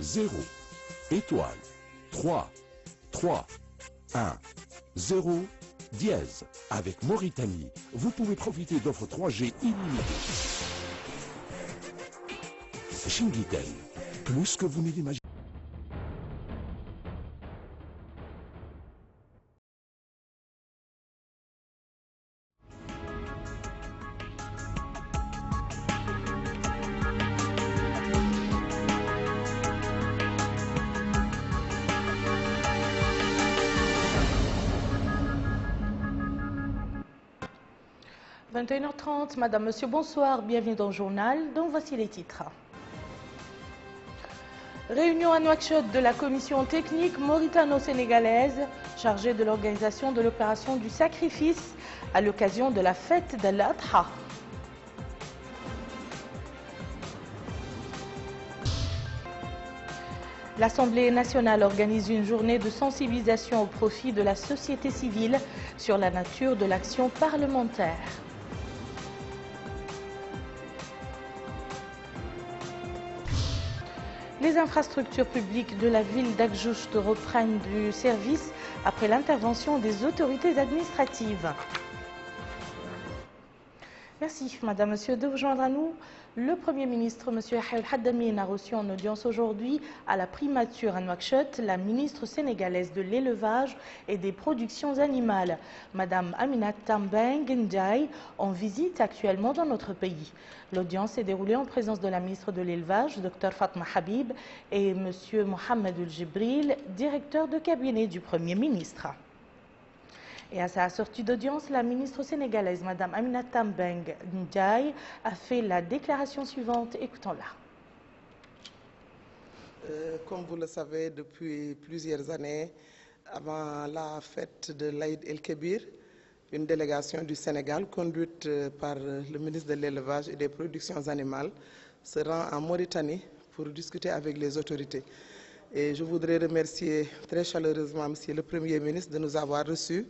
0, étoile, 3, 3, 1, 0, dièse. Avec Mauritanie, vous pouvez profiter d'offres 3G illimitées. Chinguitel, plus que vous ne l'imaginez. – 21h30, Madame, Monsieur, bonsoir, bienvenue dans le journal, donc voici les titres. Réunion à Nouakchott de la commission technique mauritano-sénégalaise chargée de l'organisation de l'opération du sacrifice à l'occasion de la fête d'Al-Adha. L'Assemblée nationale organise une journée de sensibilisation au profit de la société civile sur la nature de l'action parlementaire. Les infrastructures publiques de la ville d'Akjouch reprennent du service après l'intervention des autorités administratives. Merci, Madame, Monsieur, de vous joindre à nous. Le Premier ministre, Monsieur Yahya El-Haddamine, a reçu en audience aujourd'hui à la primature à Nouakchott la ministre sénégalaise de l'élevage et des productions animales, Madame Aminata Tambeng Ndiaye, en visite actuellement dans notre pays. L'audience s'est déroulée en présence de la ministre de l'élevage, Dr Fatma Habib, et Monsieur Mohamed El-Jibril, directeur de cabinet du Premier ministre. Et à sa sortie d'audience, la ministre sénégalaise, Mme Aminata Tambeng Ndiaye, a fait la déclaration suivante. Écoutons-la. Comme vous le savez, depuis plusieurs années, avant la fête de l'Aïd el-Kébir, une délégation du Sénégal, conduite par le ministre de l'Élevage et des Productions animales, se rend en Mauritanie pour discuter avec les autorités. Et je voudrais remercier très chaleureusement Monsieur le Premier ministre de nous avoir reçus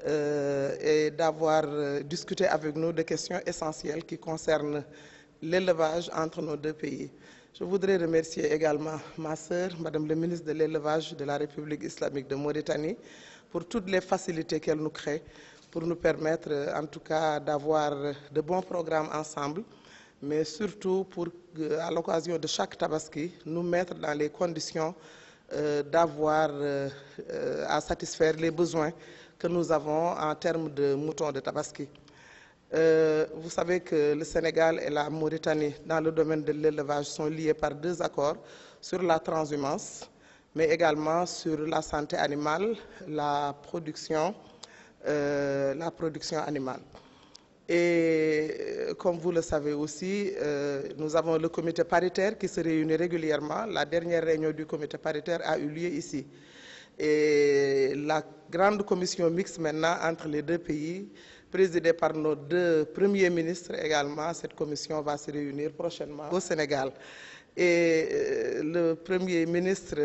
et d'avoir discuté avec nous de questions essentielles qui concernent l'élevage entre nos deux pays. Je voudrais remercier également ma sœur, Madame le ministre de l'Élevage de la République islamique de Mauritanie, pour toutes les facilités qu'elle nous crée, pour nous permettre en tout cas d'avoir de bons programmes ensemble, mais surtout pour, à l'occasion de chaque tabaski, nous mettre dans les conditions d'avoir à satisfaire les besoins que nous avons en termes de moutons de tabaski. Vous savez que le Sénégal et la Mauritanie, dans le domaine de l'élevage, sont liés par deux accords sur la transhumance, mais également sur la santé animale, la production animale. Et comme vous le savez aussi, nous avons le comité paritaire qui se réunit régulièrement. La dernière réunion du comité paritaire a eu lieu ici. Et la grande commission mixte maintenant entre les deux pays, présidée par nos deux premiers ministres également, cette commission va se réunir prochainement au Sénégal. Et le Premier ministre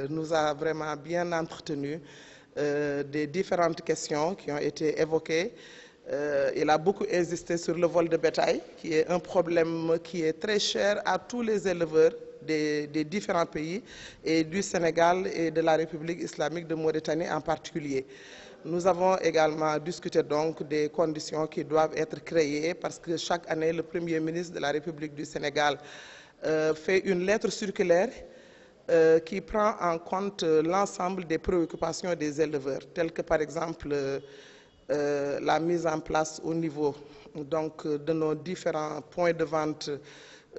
nous a vraiment bien entretenu des différentes questions qui ont été évoquées. Il a beaucoup insisté sur le vol de bétail, qui est un problème qui est très cher à tous les éleveurs des différents pays, et du Sénégal et de la République islamique de Mauritanie en particulier. Nous avons également discuté donc des conditions qui doivent être créées, parce que chaque année, le Premier ministre de la République du Sénégal fait une lettre circulaire qui prend en compte l'ensemble des préoccupations des éleveurs, telles que par exemple la mise en place au niveau donc, de nos différents points de vente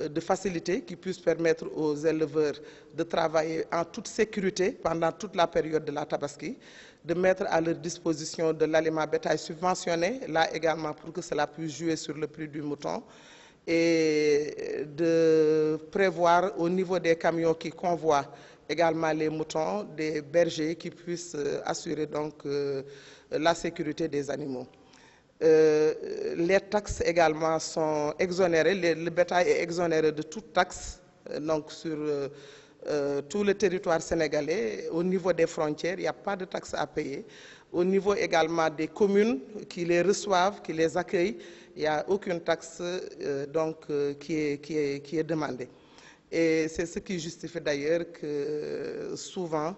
de facilité qui puissent permettre aux éleveurs de travailler en toute sécurité pendant toute la période de la tabaski, de mettre à leur disposition de l'aliment bétail subventionné, là également pour que cela puisse jouer sur le prix du mouton, et de prévoir au niveau des camions qui convoient également les moutons, des bergers qui puissent assurer donc la sécurité des animaux. Les taxes également sont exonérées, le bétail est exonéré de toute taxe donc sur tout le territoire sénégalais. Au niveau des frontières, il n'y a pas de taxe à payer. Au niveau également des communes qui les reçoivent, qui les accueillent, il n'y a aucune taxe donc, qui est demandée. Et c'est ce qui justifie d'ailleurs que souvent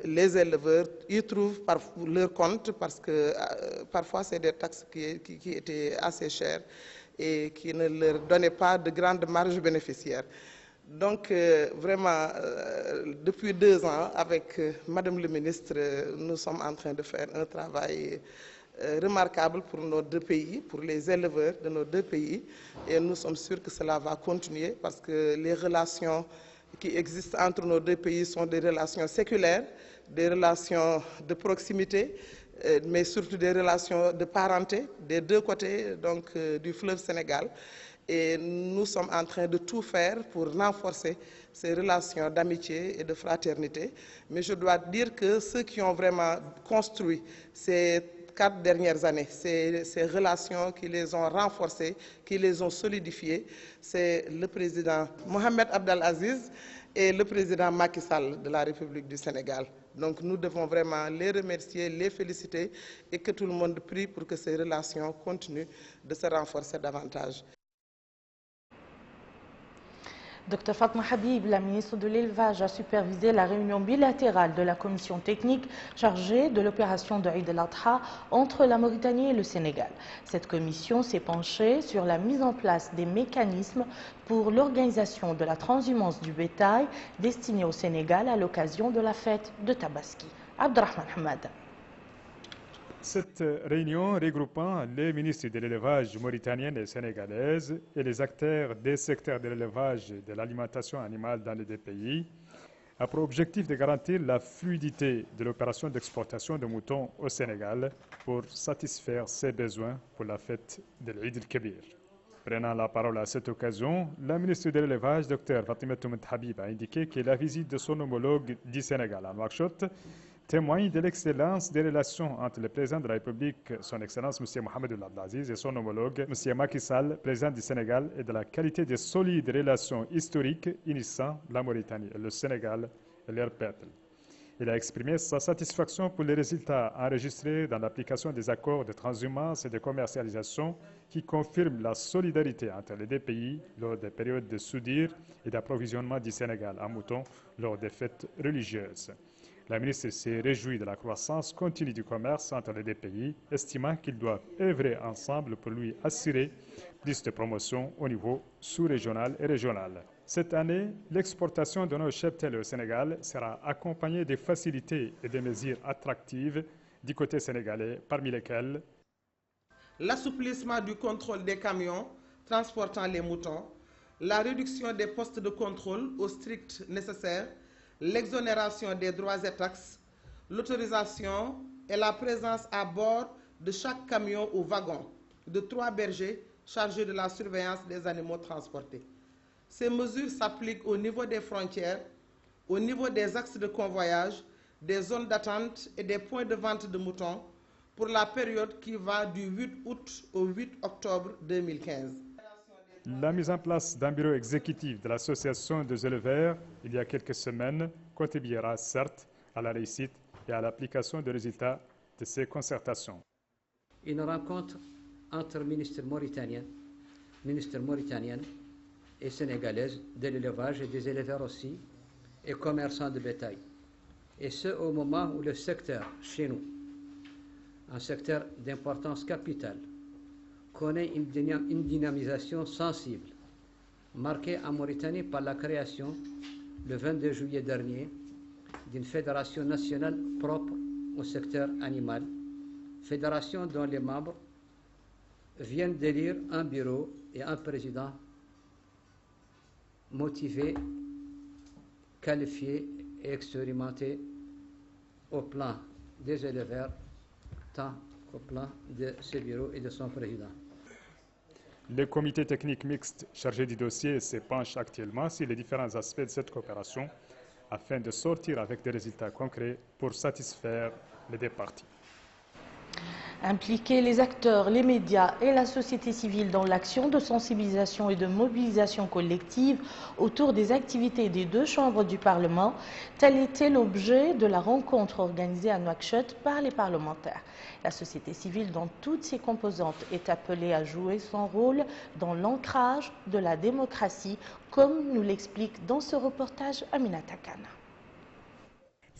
les éleveurs y trouvent leur compte parce que parfois c'est des taxes qui étaient assez chères et qui ne leur donnaient pas de grandes marges bénéficiaires. Donc vraiment, depuis 2 ans, avec Madame le ministre, nous sommes en train de faire un travail remarquable pour nos 2 pays, pour les éleveurs de nos 2 pays. Et nous sommes sûrs que cela va continuer parce que les relations qui existent entre nos 2 pays sont des relations séculaires, des relations de proximité, mais surtout des relations de parenté des 2 côtés donc, du fleuve Sénégal. Et nous sommes en train de tout faire pour renforcer ces relations d'amitié et de fraternité. Mais je dois dire que ceux qui ont vraiment construit ces 4 dernières années, ces relations qui les ont renforcées, qui les ont solidifiées, c'est le président Mohamed Abdel Aziz et le président Macky Sall de la République du Sénégal. Donc nous devons vraiment les remercier, les féliciter et que tout le monde prie pour que ces relations continuent de se renforcer davantage. Dr Fatma Habib, la ministre de l'Élevage, a supervisé la réunion bilatérale de la commission technique chargée de l'opération de Eid al-Adha entre la Mauritanie et le Sénégal. Cette commission s'est penchée sur la mise en place des mécanismes pour l'organisation de la transhumance du bétail destinée au Sénégal à l'occasion de la fête de Tabaski. Abdelrahman Hamad. Cette réunion regroupant les ministres de l'élevage mauritanienne et sénégalaise et les acteurs des secteurs de l'élevage et de l'alimentation animale dans les 2 pays a pour objectif de garantir la fluidité de l'opération d'exportation de moutons au Sénégal pour satisfaire ses besoins pour la fête de l'Eid el-Kébir. Prenant la parole à cette occasion, la ministre de l'élevage, Dr Fatima Habib, a indiqué que la visite de son homologue du Sénégal à Nouakchott témoigne de l'excellence des relations entre le président de la République, son Excellence M. Mohamed Abdelaziz, et son homologue M. Macky Sall, président du Sénégal, et de la qualité des solides relations historiques unissant la Mauritanie et le Sénégal et leur peuple. Il a exprimé sa satisfaction pour les résultats enregistrés dans l'application des accords de transhumance et de commercialisation qui confirment la solidarité entre les 2 pays lors des périodes de soudure et d'approvisionnement du Sénégal en moutons lors des fêtes religieuses. La ministre s'est réjouie de la croissance continue du commerce entre les 2 pays, estimant qu'ils doivent œuvrer ensemble pour lui assurer plus de promotion au niveau sous-régional et régional. Cette année, l'exportation de nos cheptels au Sénégal sera accompagnée de facilités et de mesures attractives du côté sénégalais, parmi lesquelles l'assouplissement du contrôle des camions transportant les moutons, la réduction des postes de contrôle au strict nécessaire, l'exonération des droits et taxes, l'autorisation et la présence à bord de chaque camion ou wagon de 3 bergers chargés de la surveillance des animaux transportés. Ces mesures s'appliquent au niveau des frontières, au niveau des axes de convoyage, des zones d'attente et des points de vente de moutons pour la période qui va du 8 août au 8 octobre 2015. La mise en place d'un bureau exécutif de l'association des éleveurs il y a quelques semaines contribuera certes à la réussite et à l'application des résultats de ces concertations. Une rencontre entre ministres mauritaniennes et sénégalaises de l'élevage et des éleveurs aussi et commerçants de bétail. Et ce au moment où le secteur chez nous, un secteur d'importance capitale, connaît une dynamisation sensible, marquée en Mauritanie par la création, le 22 juillet dernier, d'une fédération nationale propre au secteur animal, fédération dont les membres viennent d'élire un bureau et un président motivés, qualifiés et expérimentés au plan des éleveurs, tant qu'au plan de ce bureau et de son président. Le comité technique mixte chargé du dossier se penche actuellement sur les différents aspects de cette coopération afin de sortir avec des résultats concrets pour satisfaire les 2 parties. Impliquer les acteurs, les médias et la société civile dans l'action de sensibilisation et de mobilisation collective autour des activités des deux chambres du Parlement, tel était l'objet de la rencontre organisée à Nouakchott par les parlementaires. La société civile dans toutes ses composantes est appelée à jouer son rôle dans l'ancrage de la démocratie, comme nous l'explique dans ce reportage Aminata Kana.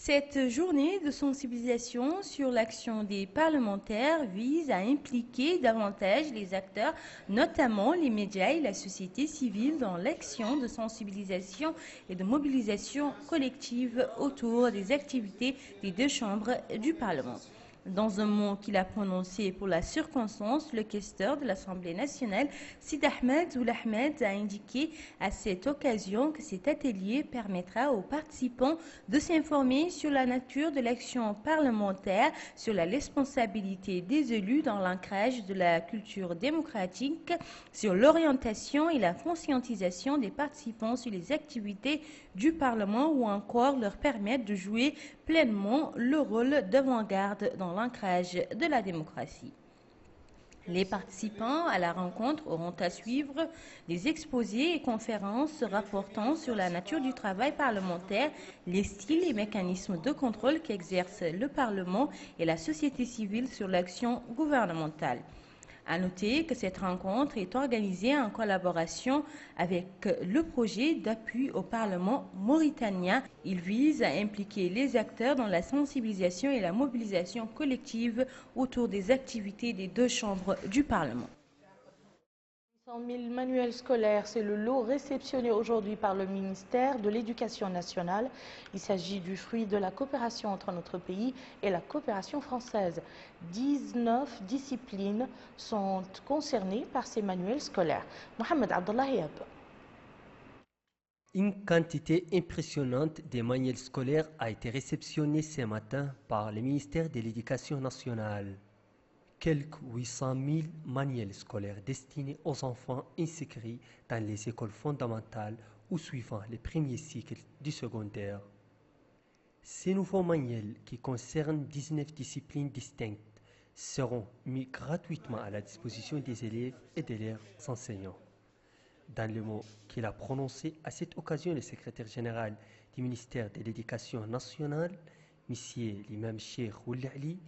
Cette journée de sensibilisation sur l'action des parlementaires vise à impliquer davantage les acteurs, notamment les médias et la société civile, dans l'action de sensibilisation et de mobilisation collective autour des activités des deux chambres du Parlement. Dans un mot qu'il a prononcé pour la circonstance, le questeur de l'Assemblée nationale, Sid Ahmed Ould Ahmed, a indiqué à cette occasion que cet atelier permettra aux participants de s'informer sur la nature de l'action parlementaire, sur la responsabilité des élus dans l'ancrage de la culture démocratique, sur l'orientation et la conscientisation des participants sur les activités du Parlement ou encore leur permettre de jouer pleinement le rôle d'avant-garde dans l'ancrage de la démocratie. Les participants à la rencontre auront à suivre des exposés et conférences rapportant sur la nature du travail parlementaire, les styles et mécanismes de contrôle qu'exerce le Parlement et la société civile sur l'action gouvernementale. À noter que cette rencontre est organisée en collaboration avec le projet d'appui au Parlement mauritanien. Il vise à impliquer les acteurs dans la sensibilisation et la mobilisation collective autour des activités des deux chambres du Parlement. 100 000 manuels scolaires, c'est le lot réceptionné aujourd'hui par le ministère de l'Éducation nationale. Il s'agit du fruit de la coopération entre notre pays et la coopération française. 19 disciplines sont concernées par ces manuels scolaires. Mohamed Abdallah Yab. Une quantité impressionnante de manuels scolaires a été réceptionnée ce matin par le ministère de l'Éducation nationale. Quelques 800 000 manuels scolaires destinés aux enfants inscrits dans les écoles fondamentales ou suivant les premiers cycles du secondaire. Ces nouveaux manuels, qui concernent 19 disciplines distinctes, seront mis gratuitement à la disposition des élèves et de leurs enseignants. Dans le mot qu'il a prononcé à cette occasion, le secrétaire général du ministère de l'Éducation nationale, M. l'imam Cheikh Ould Ali,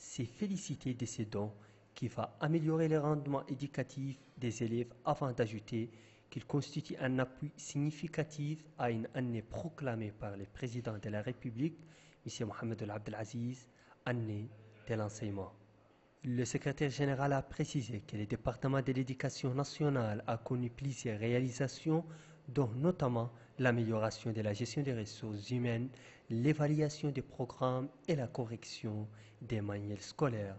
s'est félicité de ces dons qui va améliorer le rendement éducatif des élèves avant d'ajouter qu'il constitue un appui significatif à une année proclamée par le président de la République, M. Mohamed Abdel Aziz, année de l'enseignement. Le secrétaire général a précisé que le département de l'Éducation nationale a connu plusieurs réalisations, dont notamment l'amélioration de la gestion des ressources humaines, l'évaluation des programmes et la correction des manuels scolaires.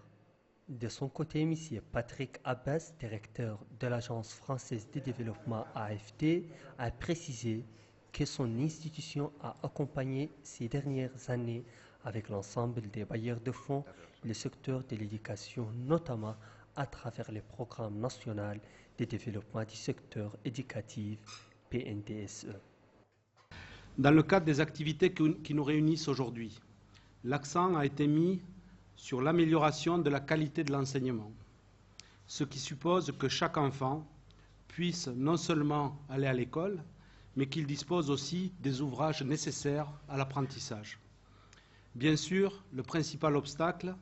De son côté, M. Patrick Abbas, directeur de l'Agence française de développement AFD, a précisé que son institution a accompagné ces dernières années avec l'ensemble des bailleurs de fonds le secteur de l'éducation, notamment à travers le programme national de développement du secteur éducatif PNDSE. Dans le cadre des activités qui nous réunissent aujourd'hui, l'accent a été mis sur l'amélioration de la qualité de l'enseignement, ce qui suppose que chaque enfant puisse non seulement aller à l'école, mais qu'il dispose aussi des ouvrages nécessaires à l'apprentissage. Bien sûr, le principal obstacle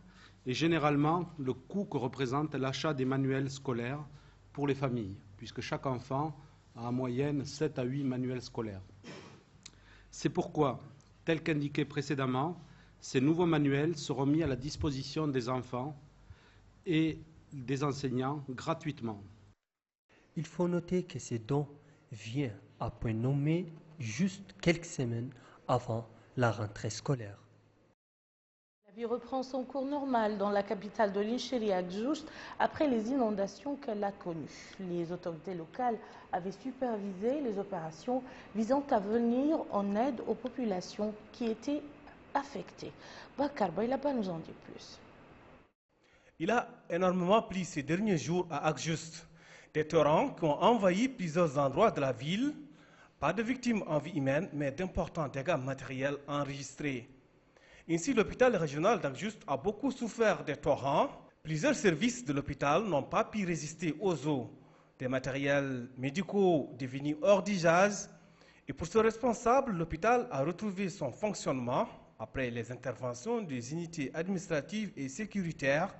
est généralement le coût que représente l'achat des manuels scolaires pour les familles, puisque chaque enfant a en moyenne 7 à 8 manuels scolaires. C'est pourquoi, tel qu'indiqué précédemment, ces nouveaux manuels seront mis à la disposition des enfants et des enseignants gratuitement. Il faut noter que ce don vient à point nommé juste quelques semaines avant la rentrée scolaire. La vie reprend son cours normal dans la capitale de l'Inchériak juste après les inondations qu'elle a connues. Les autorités locales avaient supervisé les opérations visant à venir en aide aux populations qui étaient affectées. Bakar Bailaba nous en dit plus. Il a énormément plu ces derniers jours à Akjust. Des torrents qui ont envahi plusieurs endroits de la ville. Pas de victimes en vie humaine, mais d'importants dégâts matériels enregistrés. Ainsi, l'hôpital régional d'Akjust a beaucoup souffert des torrents. Plusieurs services de l'hôpital n'ont pas pu résister aux eaux. Des matériels médicaux devenus hors d'usage. Et pour ce responsable, l'hôpital a retrouvé son fonctionnement après les interventions des unités administratives et sécuritaires,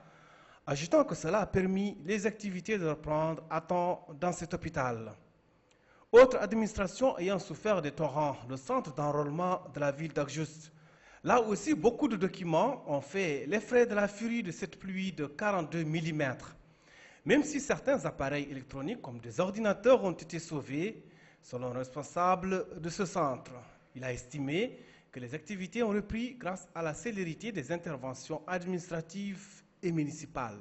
ajoutant que cela a permis les activités de reprendre à temps dans cet hôpital. Autre administration ayant souffert des torrents, le centre d'enrôlement de la ville d'Agjust. Là aussi, beaucoup de documents ont fait les frais de la furie de cette pluie de 42 mm. Même si certains appareils électroniques comme des ordinateurs ont été sauvés, selon le responsable de ce centre, il a estimé que les activités ont repris grâce à la célérité des interventions administratives et municipales.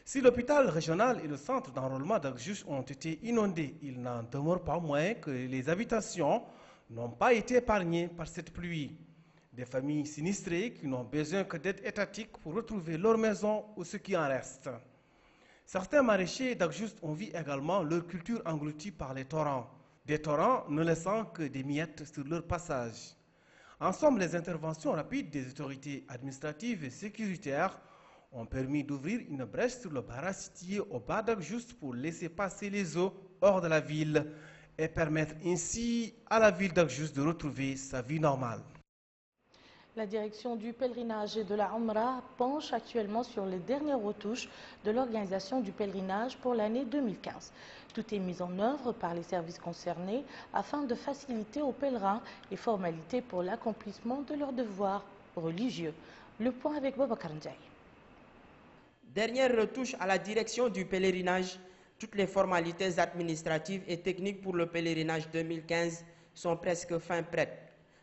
Si l'hôpital régional et le centre d'enrôlement d'Agjust ont été inondés, il n'en demeure pas moins que les habitations n'ont pas été épargnées par cette pluie. Des familles sinistrées qui n'ont besoin que d'aide étatique pour retrouver leur maison ou ce qui en reste. Certains maraîchers d'Agjust ont vu également leur culture engloutie par les torrents, des torrents ne laissant que des miettes sur leur passage. En somme, les interventions rapides des autorités administratives et sécuritaires ont permis d'ouvrir une brèche sur le barrage situé au bas d'Agjust pour laisser passer les eaux hors de la ville et permettre ainsi à la ville d'Agjust de retrouver sa vie normale. La direction du pèlerinage et de la Umrah penche actuellement sur les dernières retouches de l'organisation du pèlerinage pour l'année 2015. Tout est mis en œuvre par les services concernés afin de faciliter aux pèlerins les formalités pour l'accomplissement de leurs devoirs religieux. Le point avec Boubacar Ndiaye. Dernière retouche à la direction du pèlerinage, toutes les formalités administratives et techniques pour le pèlerinage 2015 sont presque fin prêtes.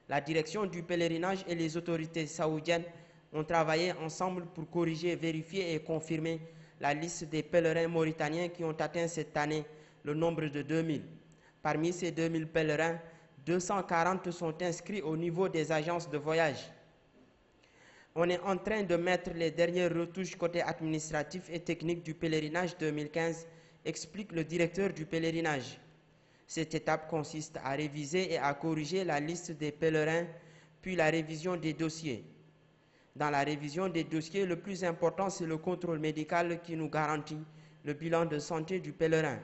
La direction du pèlerinage et les autorités saoudiennes ont travaillé ensemble pour corriger, vérifier et confirmer la liste des pèlerins mauritaniens qui ont atteint cette année le nombre de 2000. Parmi ces 2000 pèlerins, 240 sont inscrits au niveau des agences de voyage. On est en train de mettre les dernières retouches côté administratif et technique du pèlerinage 2015, explique le directeur du pèlerinage. Cette étape consiste à réviser et à corriger la liste des pèlerins, puis la révision des dossiers. Dans la révision des dossiers, le plus important, c'est le contrôle médical qui nous garantit le bilan de santé du pèlerin.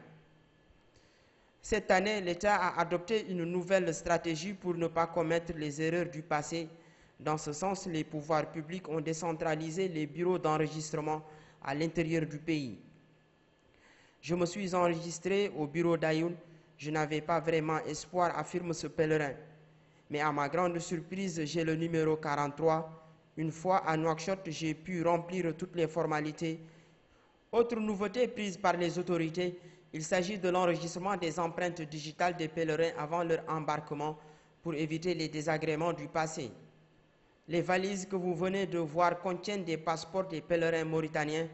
Cette année, l'État a adopté une nouvelle stratégie pour ne pas commettre les erreurs du passé. Dans ce sens, les pouvoirs publics ont décentralisé les bureaux d'enregistrement à l'intérieur du pays. Je me suis enregistré au bureau d'Ayoun. Je n'avais pas vraiment espoir, affirme ce pèlerin. Mais à ma grande surprise, j'ai le numéro 43. Une fois à Nouakchott, j'ai pu remplir toutes les formalités. Autre nouveauté prise par les autorités, il s'agit de l'enregistrement des empreintes digitales des pèlerins avant leur embarquement pour éviter les désagréments du passé. Les valises que vous venez de voir contiennent des passeports des pèlerins mauritaniens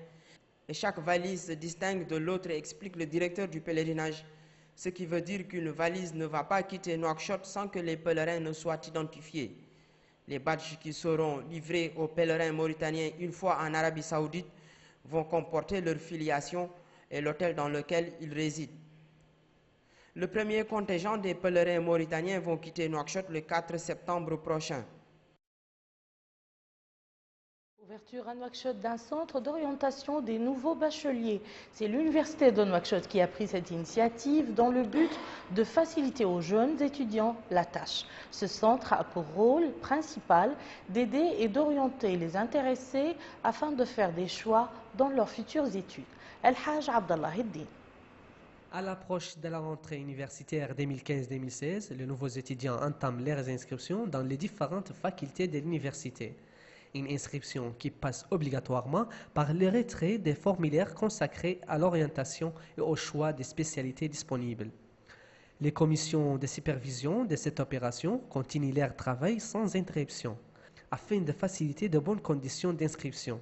et chaque valise se distingue de l'autre, explique le directeur du pèlerinage. Ce qui veut dire qu'une valise ne va pas quitter Nouakchott sans que les pèlerins ne soient identifiés. Les badges qui seront livrés aux pèlerins mauritaniens une fois en Arabie Saoudite vont comporter leur filiation et l'hôtel dans lequel ils résident. Le premier contingent des pèlerins mauritaniens vont quitter Nouakchott le 4 septembre prochain. Ouverture à Nouakchott d'un centre d'orientation des nouveaux bacheliers. C'est l'université de Nouakchott qui a pris cette initiative dans le but de faciliter aux jeunes étudiants la tâche. Ce centre a pour rôle principal d'aider et d'orienter les intéressés afin de faire des choix dans leurs futures études. El Haj Abdallah Hiddin. À l'approche de la rentrée universitaire 2015-2016, les nouveaux étudiants entament leurs inscriptions dans les différentes facultés de l'université. Une inscription qui passe obligatoirement par le retrait des formulaires consacrés à l'orientation et au choix des spécialités disponibles. Les commissions de supervision de cette opération continuent leur travail sans interruption, afin de faciliter de bonnes conditions d'inscription.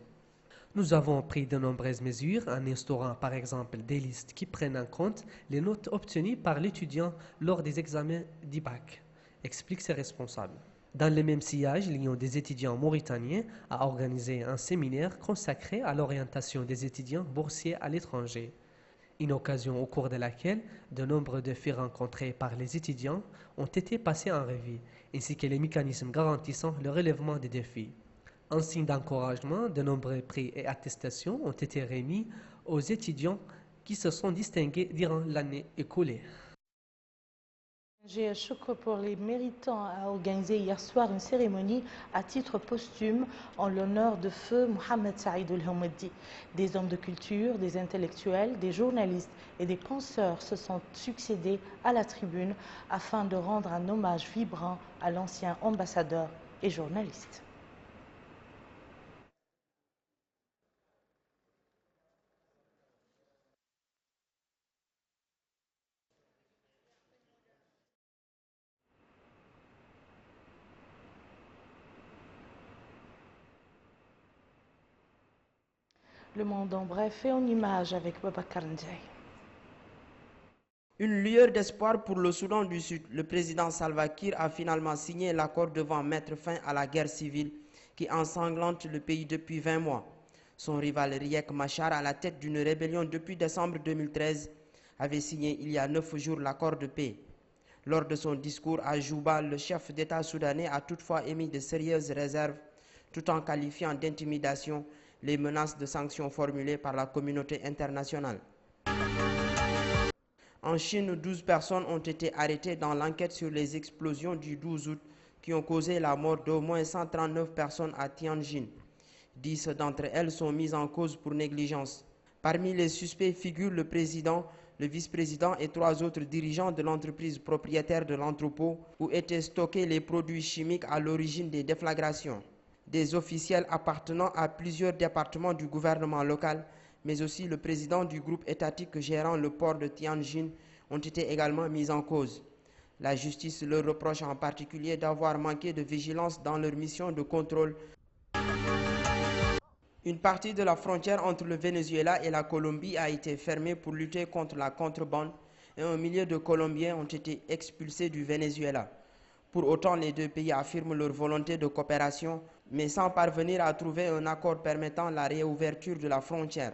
Nous avons pris de nombreuses mesures en instaurant par exemple des listes qui prennent en compte les notes obtenues par l'étudiant lors des examens du bac, explique ses responsables. Dans le même sillage, l'Union des étudiants mauritaniens a organisé un séminaire consacré à l'orientation des étudiants boursiers à l'étranger. Une occasion au cours de laquelle de nombreux défis rencontrés par les étudiants ont été passés en revue, ainsi que les mécanismes garantissant le relèvement des défis. En signe d'encouragement, de nombreux prix et attestations ont été remis aux étudiants qui se sont distingués durant l'année écoulée. J'ai choc pour les méritants a organisé hier soir une cérémonie à titre posthume en l'honneur de feu Mohamed Saïd El-Hamoudi. Des hommes de culture, des intellectuels, des journalistes et des penseurs se sont succédés à la tribune afin de rendre un hommage vibrant à l'ancien ambassadeur et journaliste. Le monde en bref et en images avec Babacar Ndiaye. Une lueur d'espoir pour le Soudan du Sud. Le président Salva Kiir a finalement signé l'accord devant mettre fin à la guerre civile qui ensanglante le pays depuis 20 mois. Son rival Riek Machar, à la tête d'une rébellion depuis décembre 2013, avait signé il y a 9 jours l'accord de paix. Lors de son discours à Juba, le chef d'État soudanais a toutefois émis de sérieuses réserves tout en qualifiant d'intimidation les menaces de sanctions formulées par la communauté internationale. En Chine, 12 personnes ont été arrêtées dans l'enquête sur les explosions du 12 août qui ont causé la mort d'au moins 139 personnes à Tianjin. 10 d'entre elles sont mises en cause pour négligence. Parmi les suspects figurent le président, le vice-président et 3 autres dirigeants de l'entreprise propriétaire de l'entrepôt où étaient stockés les produits chimiques à l'origine des déflagrations. Des officiels appartenant à plusieurs départements du gouvernement local, mais aussi le président du groupe étatique gérant le port de Tianjin ont été également mis en cause. La justice leur reproche en particulier d'avoir manqué de vigilance dans leur mission de contrôle. Une partie de la frontière entre le Venezuela et la Colombie a été fermée pour lutter contre la contrebande et un millier de Colombiens ont été expulsés du Venezuela. Pour autant, les deux pays affirment leur volonté de coopération, mais sans parvenir à trouver un accord permettant la réouverture de la frontière.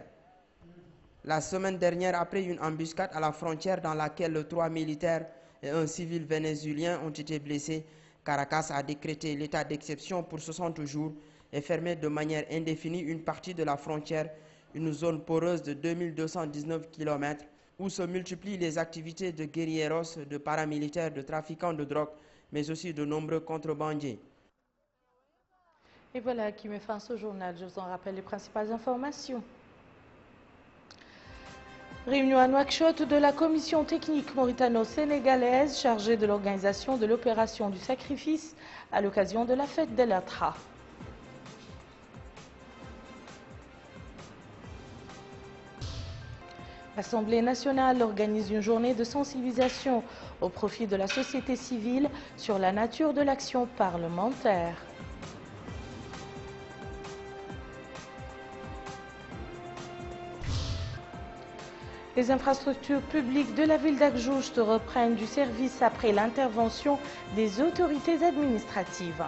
La semaine dernière, après une embuscade à la frontière dans laquelle 3 militaires et un civil vénézuélien ont été blessés, Caracas a décrété l'état d'exception pour 60 jours et fermé de manière indéfinie une partie de la frontière, une zone poreuse de 2219 km, où se multiplient les activités de guérilleros, de paramilitaires, de trafiquants de drogue, mais aussi de nombreux contrebandiers. Et voilà qui met fin à ce journal. Je vous en rappelle les principales informations. Réunion à Nouakchott de la commission technique mauritano-sénégalaise chargée de l'organisation de l'opération du sacrifice à l'occasion de la fête d'El Adha. L'Assemblée nationale organise une journée de sensibilisation au profit de la société civile sur la nature de l'action parlementaire. Les infrastructures publiques de la ville d'Akjoujt reprennent du service après l'intervention des autorités administratives.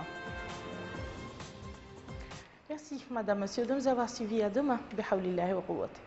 Merci, Madame, Monsieur, de nous avoir suivis. À demain. Bihawlillahi wa quwwati.